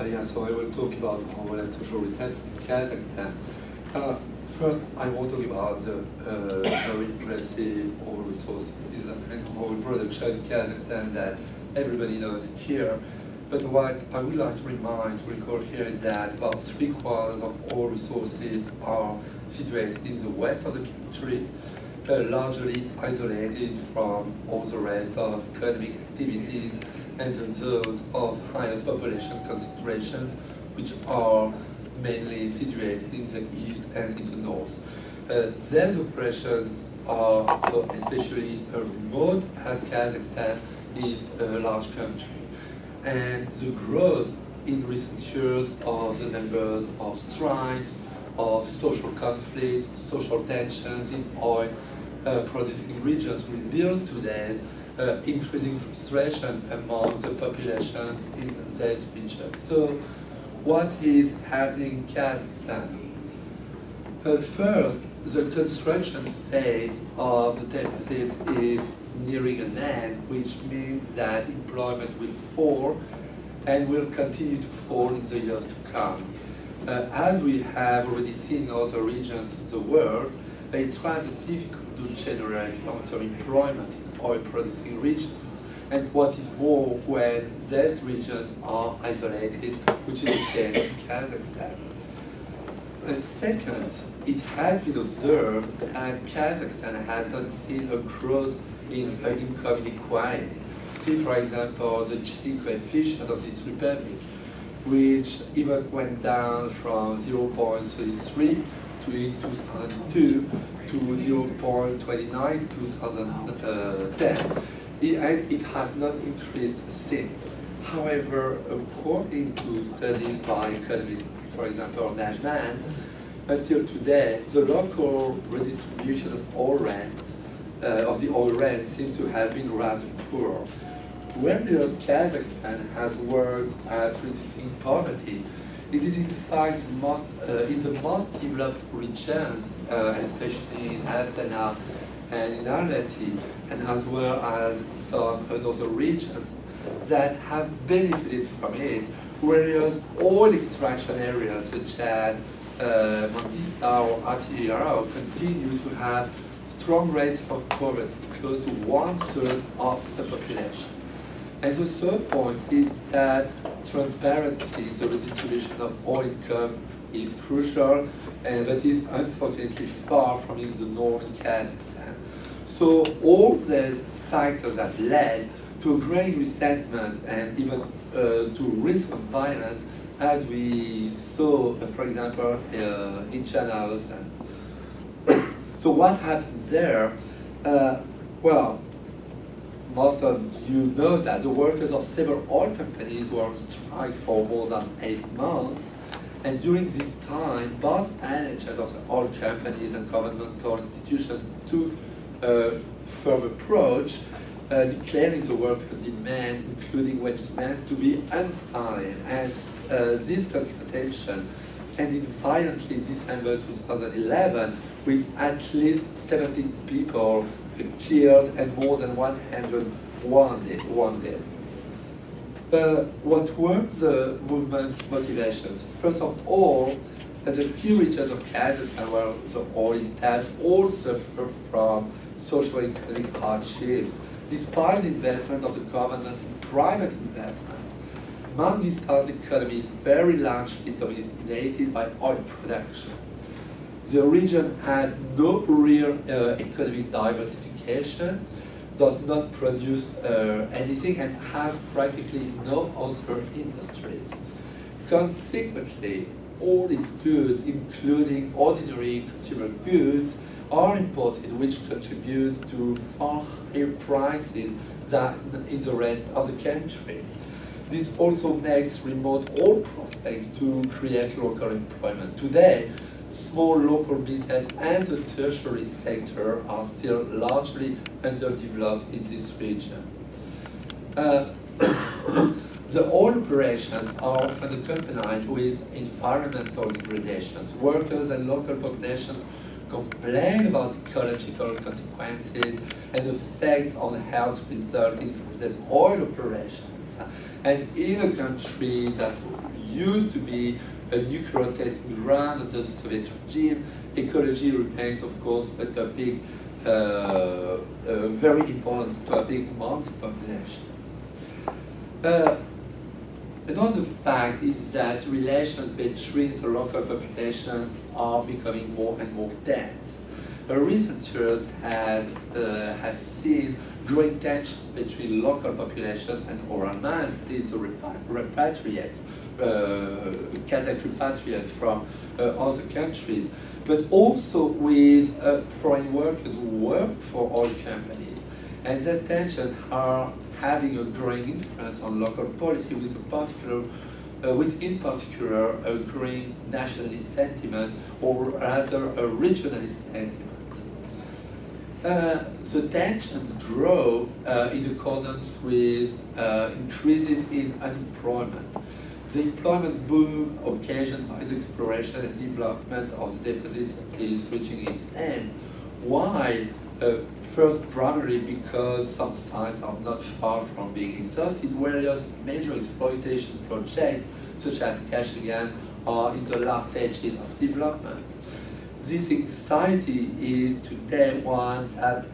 Yeah, so I will talk about oil and social resettlement in Kazakhstan. First, I want to talk about the very impressive oil resources and oil production in Kazakhstan that everybody knows here. But what I would like to recall here is that about 3/4 of oil resources are situated in the west of the country, largely isolated from all the rest of economic activities and the zones of highest population concentrations, which are mainly situated in the east and in the north. These operations are so especially remote, as Kazakhstan is a large country. And the growth in recent years of the numbers of strikes, of social conflicts, social tensions in oil producing regions reveals today's increasing frustration among the populations in these regions. So, what is happening in Kazakhstan? First, the construction phase of the deficits is nearing an end, which means that employment will fall and will continue to fall in the years to come. As we have already seen in other regions of the world, it's rather difficult to generate long-term employment in oil-producing regions, and what is more, when these regions are isolated, which is the case in Kazakhstan. Second, it has been observed that Kazakhstan has not seen a growth in income inequality. See, for example, the Gini coefficient of this republic, which even went down from 0.33 in 2002 to 0.29 in 2010, and it has not increased since. However, according to studies by economists, for example, Najman, until today, the local redistribution of the oil rent seems to have been rather poor. Whereas Kazakhstan has worked at reducing poverty, it is in fact in the most developed regions, especially in Astana and in Almaty, and as well as some other regions that have benefited from it, whereas oil extraction areas such as Mangista or Atiyarao continue to have strong rates of poverty, close to 1/3 of the population. And the third point is that transparency in the redistribution of oil income is crucial, and that is unfortunately far from the norm in Kazakhstan. So all these factors have led to a growing resentment and even to risk of violence, as we saw, for example, in Channels. So what happens there? Well, most of you know that the workers of several oil companies were on strike for more than 8 months, and during this time, both management of the oil companies and governmental institutions took a firm approach, declaring the workers' demand, including wage demands, to be unfounded. And this confrontation ended violently in December 2011, with at least 17 people killed and more than 100 wounded. What were the movement's motivations? First of all, the key regions of Kazakhstan where the oil is tapped all suffer from social and economic hardships, despite the investment of the governments in private investments. Mangista's economy is very largely dominated by oil production. The region has no real economic diversification, does not produce anything, and has practically no other industries. Consequently, all its goods, including ordinary consumer goods, are imported, which contributes to far higher prices than in the rest of the country. This also makes remote oil prospects to create local employment. Today, small local business and the tertiary sector are still largely underdeveloped in this region. The oil operations are often accompanied with environmental degradations. Workers and local populations complain about ecological consequences and effects on health resulting from these oil operations. And in a country that used to be a nuclear testing ground under the Soviet regime. Ecology remains, of course, a topic, a very important topic amongst populations. Another fact is that relations between the local populations are becoming more and more tense. Recent years have seen growing tensions between local populations and Oromans, that is the repatriates, Kazakh repatriates from other countries, but also with foreign workers who work for oil companies. And these tensions are having a growing influence on local policy with in particular a growing nationalist sentiment, or rather a regionalist sentiment. The tensions grow in accordance with increases in unemployment. The employment boom occasioned by the exploration and development of the deposits is reaching its end, while first primarily because some sites are not far from being exhausted, whereas major exploitation projects such as Kazakhstan are in the last stages of development. This anxiety is today one that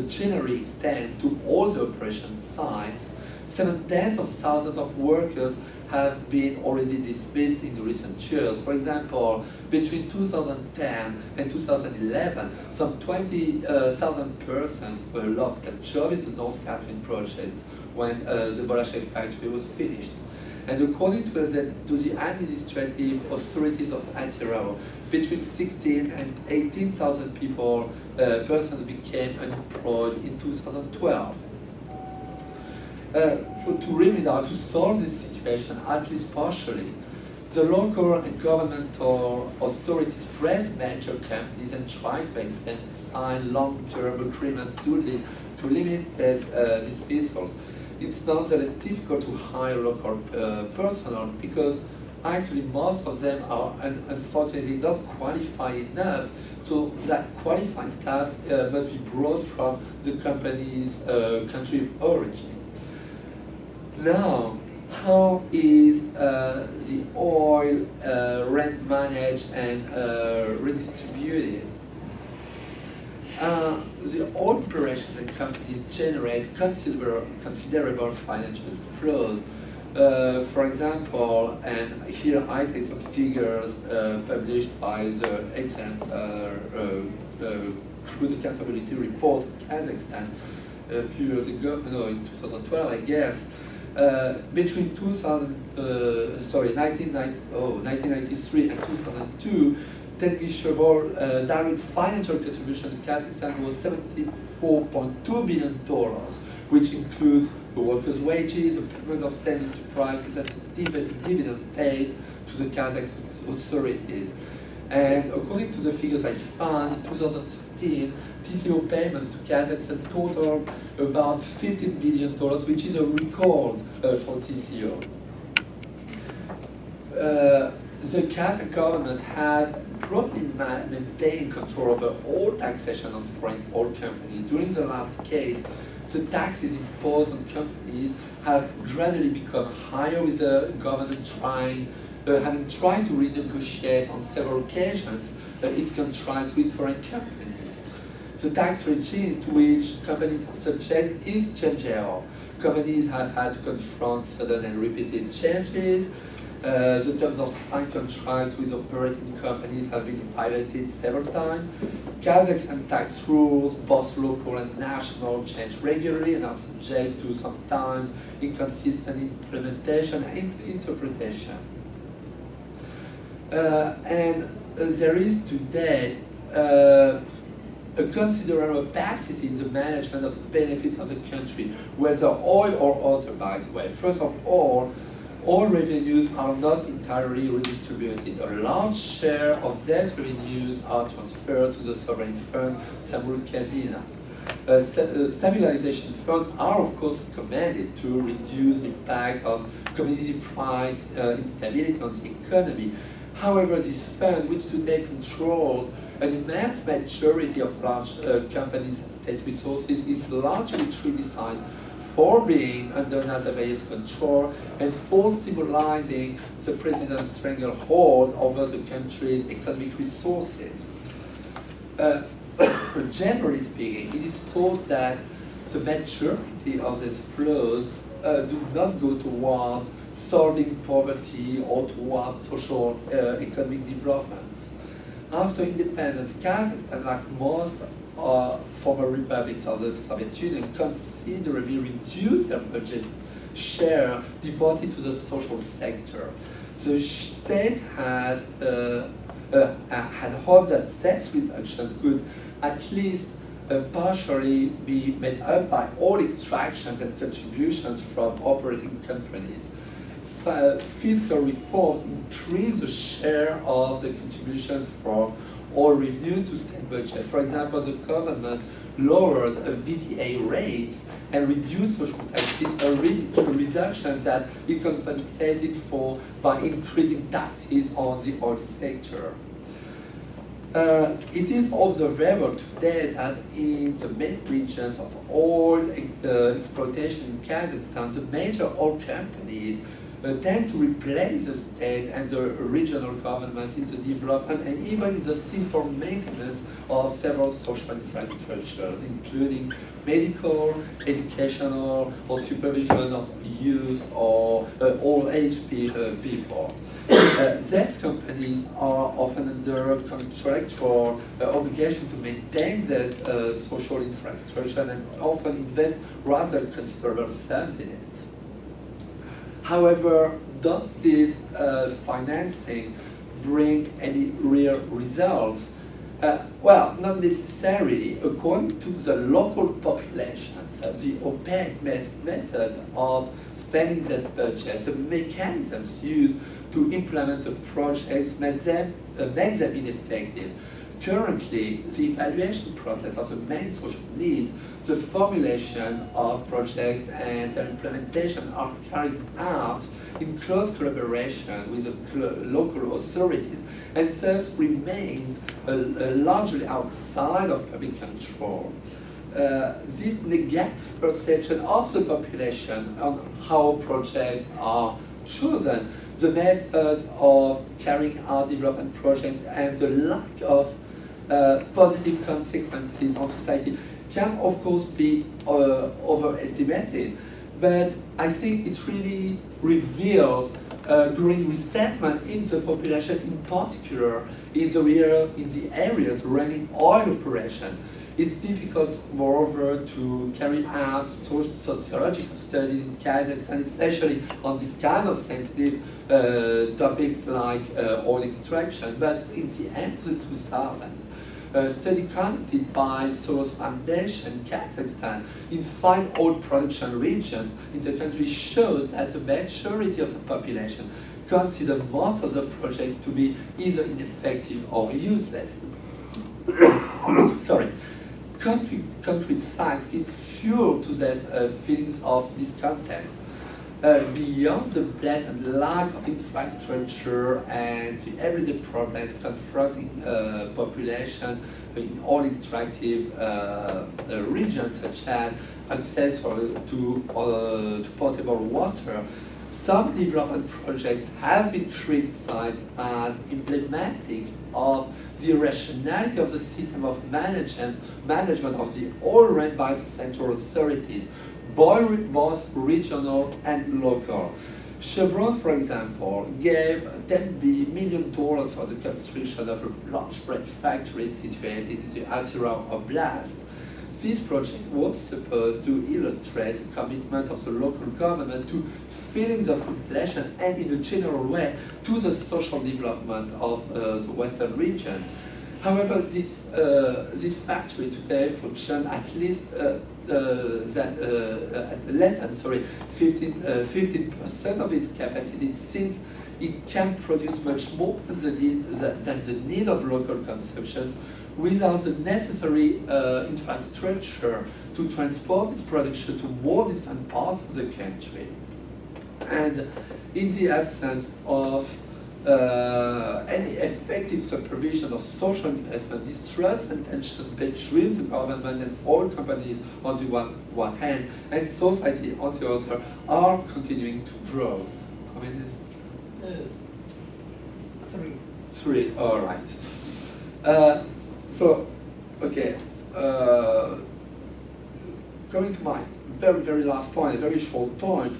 generally extends to all the operation sites. 7,000 of workers have been already dismissed in recent years. For example, between 2010 and 2011, some 20,000 persons lost their job in the North Caspian projects when the Bolashek factory was finished. And according to the administrative authorities of Atyrau, between 16 and 18,000 persons became unemployed in 2012. To solve this situation, at least partially, the local and governmental authorities press major companies and try to make them sign long-term agreements to limit these dismissals. It's nonetheless difficult to hire local personnel because actually most of them are unfortunately not qualified enough, so that qualified staff must be brought from the company's country of origin. Now, how is the oil rent managed and redistributed? The oil operations and companies generate considerable financial flows. For example, and here I take some figures published by the excellent Crude Accountability Report of Kazakhstan a few years ago, in 2012, I guess. Between 1993 and 2002, Televishevol direct financial contribution to Kazakhstan was $74.2 billion, which includes the workers' wages, the payment of state enterprises, and dividend paid to the Kazakh authorities. And according to the figures I found, in 2013, TCO payments to Kazakhstan totaled about $15 billion, which is a record for TCO. The Kazakh government has properly maintained control over all taxation on foreign oil companies. During the last decades, the taxes imposed on companies have gradually become higher, with the government having tried to renegotiate on several occasions its contracts with foreign companies. The tax regime to which companies are subject is changeable. Companies have had to confront sudden and repeated changes. The terms of signed contracts with operating companies have been violated several times. Kazakhstan tax rules, both local and national, change regularly and are subject to sometimes inconsistent implementation and interpretation. And there is today a considerable opacity in the management of the benefits of the country, whether oil or other, by the way. First of all revenues are not entirely redistributed. A large share of these revenues are transferred to the sovereign fund Samruk Kazina. Stabilization funds are of course recommended to reduce the impact of commodity price instability on the economy. However, this fund, which today controls an immense majority of large companies and state resources, is largely criticized for being under Nazarbayev's control and for symbolizing the president's stranglehold over the country's economic resources. Generally speaking, it is thought that the majority of these flows do not go towards solving poverty or towards social economic development. After independence, Kazakhstan, like most former republics of the Soviet Union, considerably reduced their budget share devoted to the social sector. The state has had hoped that such reductions could at least partially be made up by all extractions and contributions from operating companies. Fiscal reforms increase the share of the contributions from all revenues to state budget. For example, the government lowered VTA rates and reduced social taxes, a reduction that it compensated for by increasing taxes on the oil sector. It is observable today that in the main regions of oil exploitation in Kazakhstan, the major oil companies tend to replace the state and the regional governments in the development and even in the simple maintenance of several social infrastructures, including medical, educational, or supervision of youth or old age people. These companies are often under contractual obligation to maintain this social infrastructure and often invest rather considerable sums in it. However, does this financing bring any real results? Well, not necessarily. According to the local populations, the opaque method of spending this budget, the mechanisms used to implement the projects make them ineffective. Currently, the evaluation process of the main social needs, the formulation of projects and their implementation are carried out in close collaboration with the local authorities and thus remains largely outside of public control. This negative perception of the population on how projects are chosen, the methods of carrying out development projects, and the lack of positive consequences on society can of course be overestimated, but I think it really reveals growing resentment in the population, in particular in the areas running oil operation. It's difficult, moreover, to carry out sociological studies in Kazakhstan, especially on this kind of sensitive topics like oil extraction. But in the end of the 2000s, a study conducted by Soros Foundation in Kazakhstan in 5 oil production regions in the country shows that the majority of the population consider most of the projects to be either ineffective or useless. Sorry. Concrete facts give fuel to these feelings of discontent. Beyond the blatant lack of infrastructure and the everyday problems confronting population in all extractive regions, such as access to potable water, some development projects have been criticized as emblematic of the irrationality of the system of management of the oil run by the central authorities, both regional and local. Chevron, for example, gave $10 million for the construction of a large bread factory situated in the Atyrau Oblast. This project was supposed to illustrate the commitment of the local government to feelings of population and, in a general way, to the social development of the western region. However, this factory today functions at least less than 15% of its capacity, since it can produce much more than the need of local consumption without the necessary infrastructure to transport its production to more distant parts of the country. And in the absence of any effective supervision of social investment, distrust and tensions between the government and oil companies on the one hand, and society on the other, are continuing to grow. How many is? 3. 3, all right. Okay. Going to my very last point, a very short point,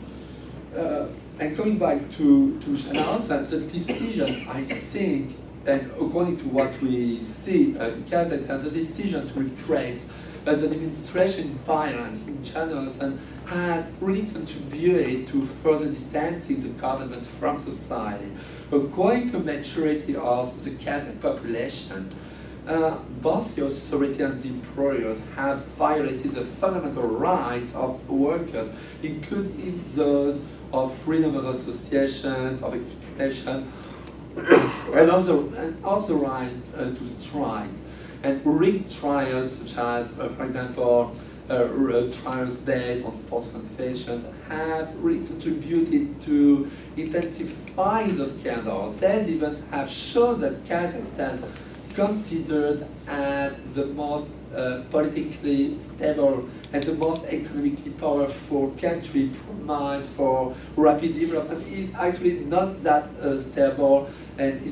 and coming back to Jonathan, the decision, I think, and according to what we see in Kazakhstan, the decision to repress the demonstration violence in Jonathan has really contributed to further distancing the government from society. According to maturity of the Kazakh population, both the authority and the employers have violated the fundamental rights of workers, including those of freedom of associations, of expression, and also right to strike. And rigged trials, such as, for example, trials based on false confessions, have really contributed to intensifying the scandals. These events have shown that Kazakhstan, considered as the most politically stable and the most economically powerful country promised for rapid development, is actually not that stable, and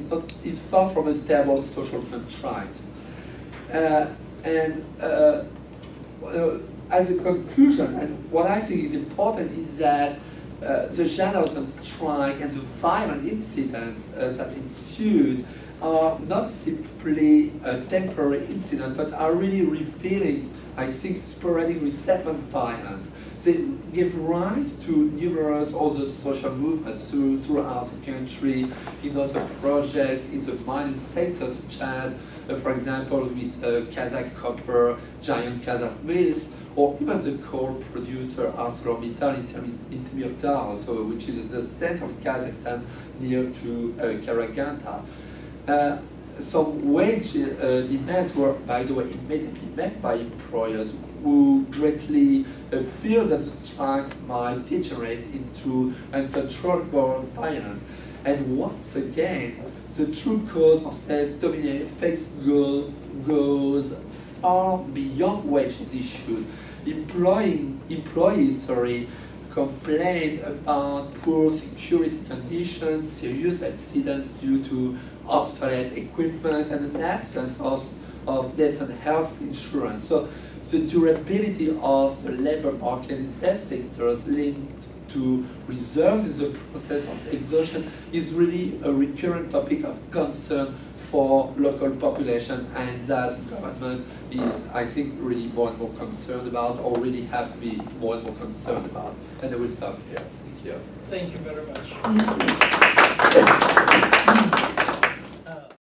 is far from a stable social contract. As a conclusion, and what I think is important, is that the Jonathan strike and the violent incidents that ensued are not simply a temporary incident, but are really revealing, I think, sporadic resettlement violence. They give rise to numerous other social movements throughout the country, in other projects, in the mining sector, such as, for example, with Kazakh copper, giant Kazakh mills, or even the coal producer ArcelorMittal in Temirtau, which is at the center of Kazakhstan, near to Karaganda. Some wage demands were, by the way, immediately met by employers who greatly fear that the strikes might degenerate into uncontrollable violence. And once again, the true cause of this dominating effects goes far beyond wages issues. Employees complain about poor security conditions, serious accidents due to obsolete equipment, and an absence of decent health insurance. So the durability of the labor market in these sectors linked to reserves in the process of exhaustion is really a recurrent topic of concern for local population, and that the government is, I think, really more and more concerned about, or really have to be more and more concerned about. And I will stop here. Thank you. Thank you very much.